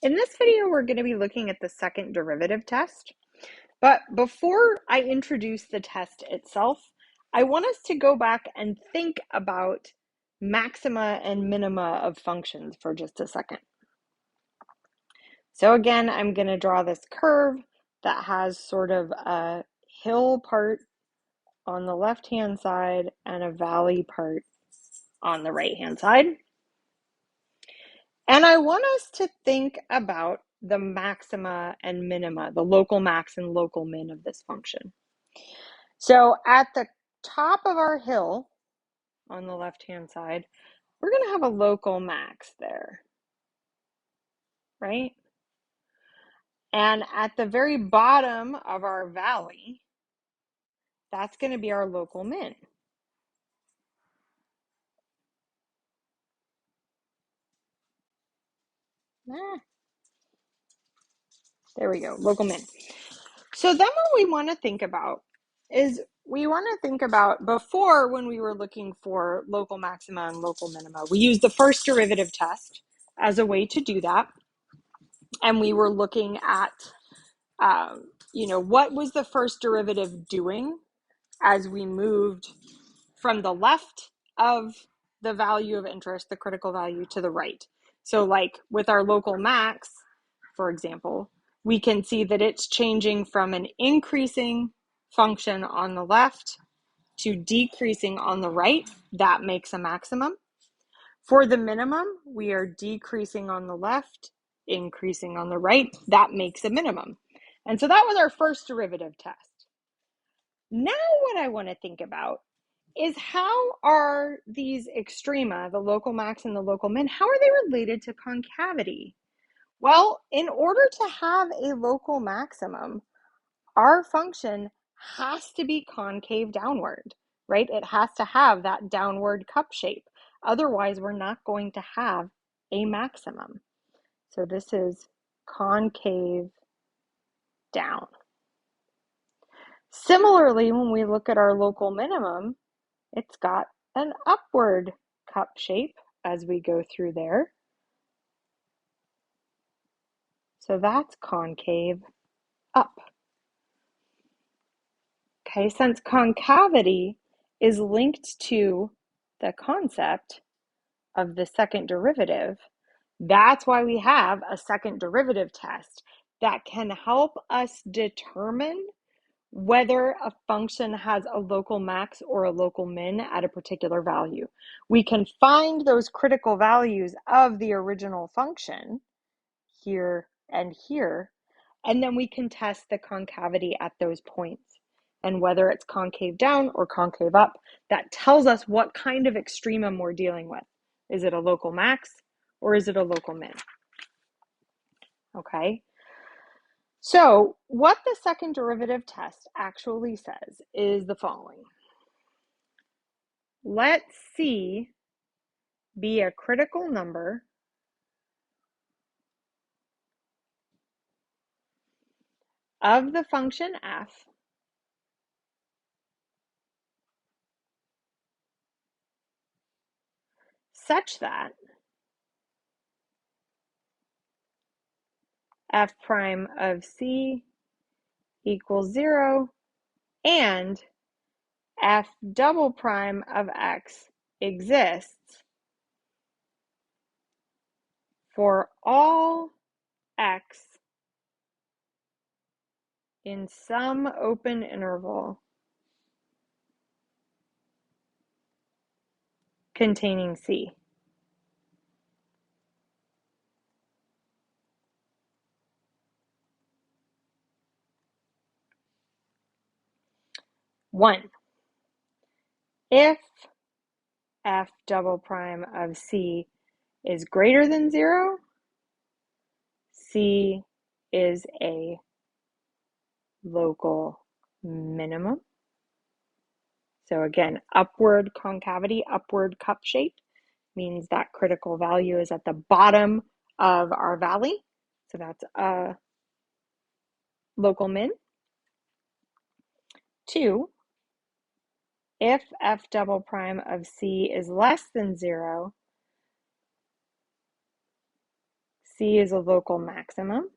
In this video, we're going to be looking at the second derivative test. But before I introduce the test itself, I want us to go back and think about maxima and minima of functions for just a second. So again, I'm going to draw this curve that has sort of a hill part on the left-hand side and a valley part on the right-hand side. And I want us to think about the maxima and minima, the local max and local min of this function. So at the top of our hill on the left-hand side, we're going to have a local max there, right? And at the very bottom of our valley, that's going to be our local min. There we go, local min. So then what we want to think about is we want to think about before, when we were looking for local maxima and local minima, we used the first derivative test as a way to do that. And we were looking at, what was the first derivative doing as we moved from the left of the value of interest, the critical value, to the right. So like with our local max, for example, we can see that it's changing from an increasing function on the left to decreasing on the right. That makes a maximum. For the minimum, we are decreasing on the left, increasing on the right. That makes a minimum. And so that was our first derivative test. Now what I want to think about is how are these extrema, the local max and the local min, how are they related to concavity? Well, in order to have a local maximum, our function has to be concave downward, right? It has to have that downward cup shape. Otherwise, we're not going to have a maximum. So this is concave down. Similarly, when we look at our local minimum, it's got an upward cup shape as we go through there. So that's concave up. Okay, since concavity is linked to the concept of the second derivative, that's why we have a second derivative test that can help us determine whether a function has a local max or a local min at a particular value. We can find those critical values of the original function here and here, and then we can test the concavity at those points. And whether it's concave down or concave up, that tells us what kind of extremum we're dealing with. Is it a local max or is it a local min? Okay. So what the second derivative test actually says is the following. Let C be a critical number of the function f such that f prime of C equals 0 and f double prime of x exists for all x in some open interval containing C. One, if f double prime of C is greater than 0, C is a local minimum. So again, upward concavity, upward cup shape means that critical value is at the bottom of our valley. So that's a local min. 2, if f double prime of C is less than 0, C is a local maximum.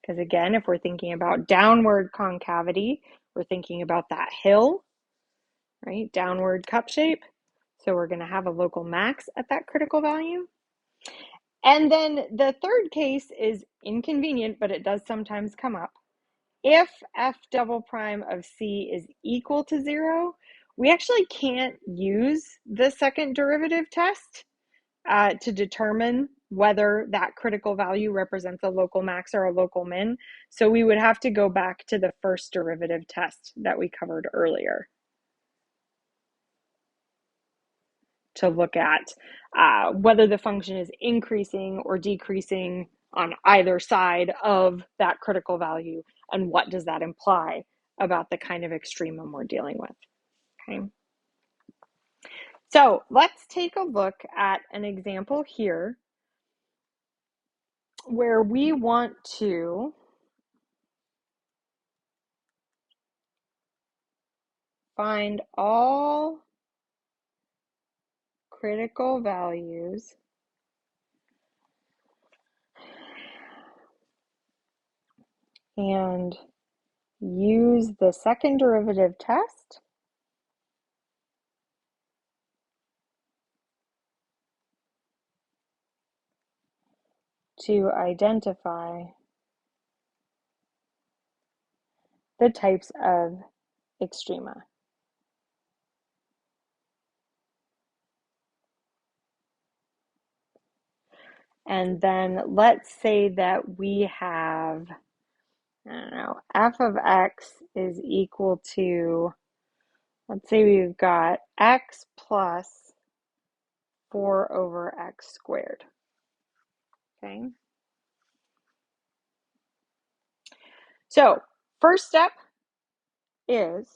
Because again, if we're thinking about downward concavity, we're thinking about that hill, right? Downward cup shape. So we're going to have a local max at that critical value. And then the third case is inconvenient, but it does sometimes come up. If f double prime of C is equal to 0, we actually can't use the second derivative test to determine whether that critical value represents a local max or a local min. So we would have to go back to the first derivative test that we covered earlier to look at whether the function is increasing or decreasing on either side of that critical value, and what does that imply about the kind of extremum we're dealing with. Okay. So let's take a look at an example here where we want to find all critical values and use the second derivative test to identify the types of extrema. And then let's say that we have, I don't know, f of x is equal to, let's say we've got x plus 4 over x squared. Okay. So first step is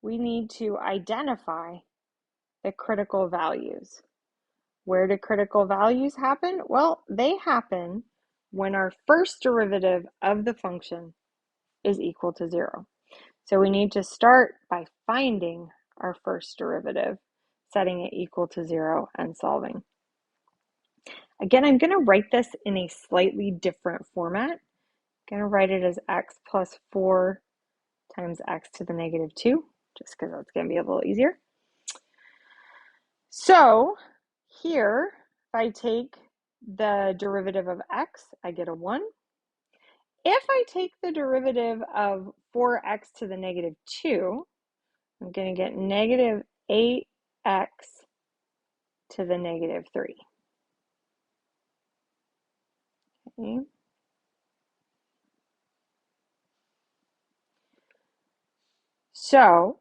we need to identify the critical values. Where do critical values happen? Well, they happen when our first derivative of the function is equal to 0. So we need to start by finding our first derivative, setting it equal to 0, and solving. Again, I'm going to write this in a slightly different format. I'm going to write it as x plus 4 times x to the negative 2, just because that's going to be a little easier. So here, if I take the derivative of x, I get a 1. If I take the derivative of 4x to the negative 2, I'm going to get negative 8x to the negative 3. Okay. So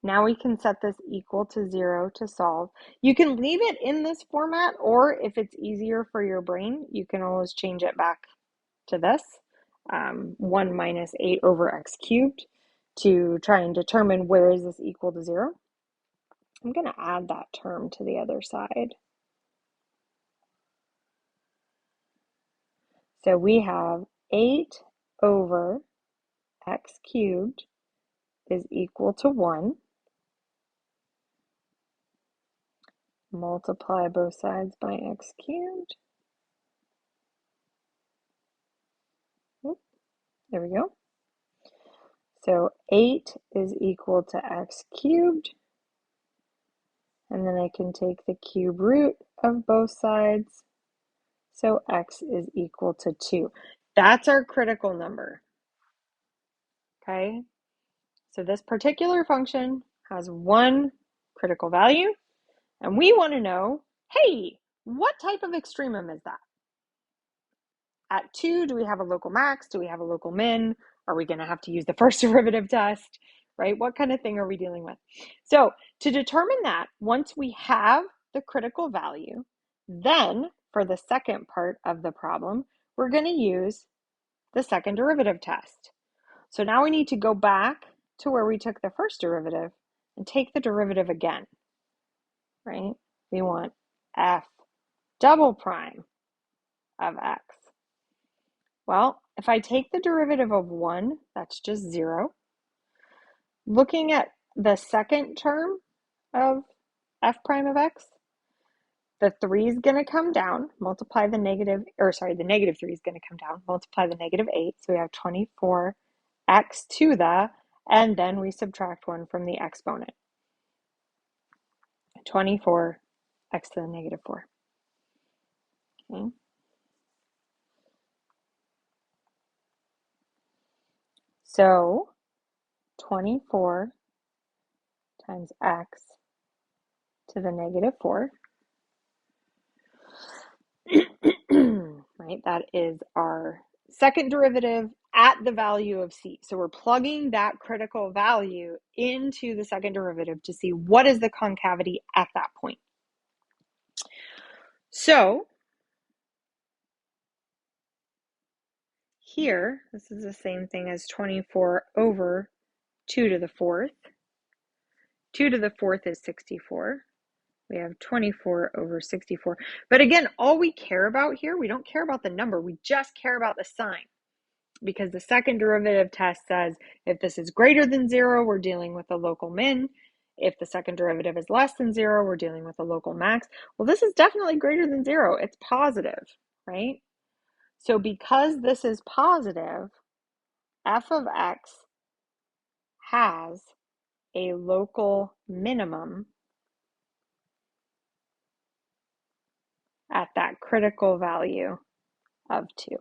now we can set this equal to 0 to solve. You can leave it in this format, or if it's easier for your brain, you can always change it back to this, 1 minus 8 over x cubed, to try and determine where is this equal to 0. I'm going to add that term to the other side. So we have 8 over x cubed is equal to 1. Multiply both sides by x cubed. Oop, there we go. So 8 is equal to x cubed. And then I can take the cube root of both sides. So x is equal to 2. That's our critical number. Okay? So this particular function has one critical value. And we want to know, hey, what type of extremum is that? At 2, do we have a local max? Do we have a local min? Are we going to have to use the first derivative test? Right? What kind of thing are we dealing with? So to determine that, once we have the critical value, then for the second part of the problem, we're going to use the second derivative test. So now we need to go back to where we took the first derivative and take the derivative again, right? We want f double prime of x. Well, if I take the derivative of 1, that's just 0. Looking at the second term of f prime of x, The 3 is going to come down, multiply the negative, or sorry, the negative 3 is going to come down, multiply the negative 8. So we have 24x to the, and then we subtract 1 from the exponent. 24x to the negative 4. Okay. So 24 times x to the negative 4. Right, that is our second derivative at the value of c. So we're plugging that critical value into the second derivative to see what is the concavity at that point. So here, this is the same thing as 24 over 2 to the 4th. 2 to the 4th is 64. We have 24 over 64. But again, all we care about here, we don't care about the number. We just care about the sign. Because the second derivative test says if this is greater than 0, we're dealing with a local min. If the second derivative is less than 0, we're dealing with a local max. Well, this is definitely greater than 0. It's positive, right? So because this is positive, f of x has a local minimum at that critical value of 2.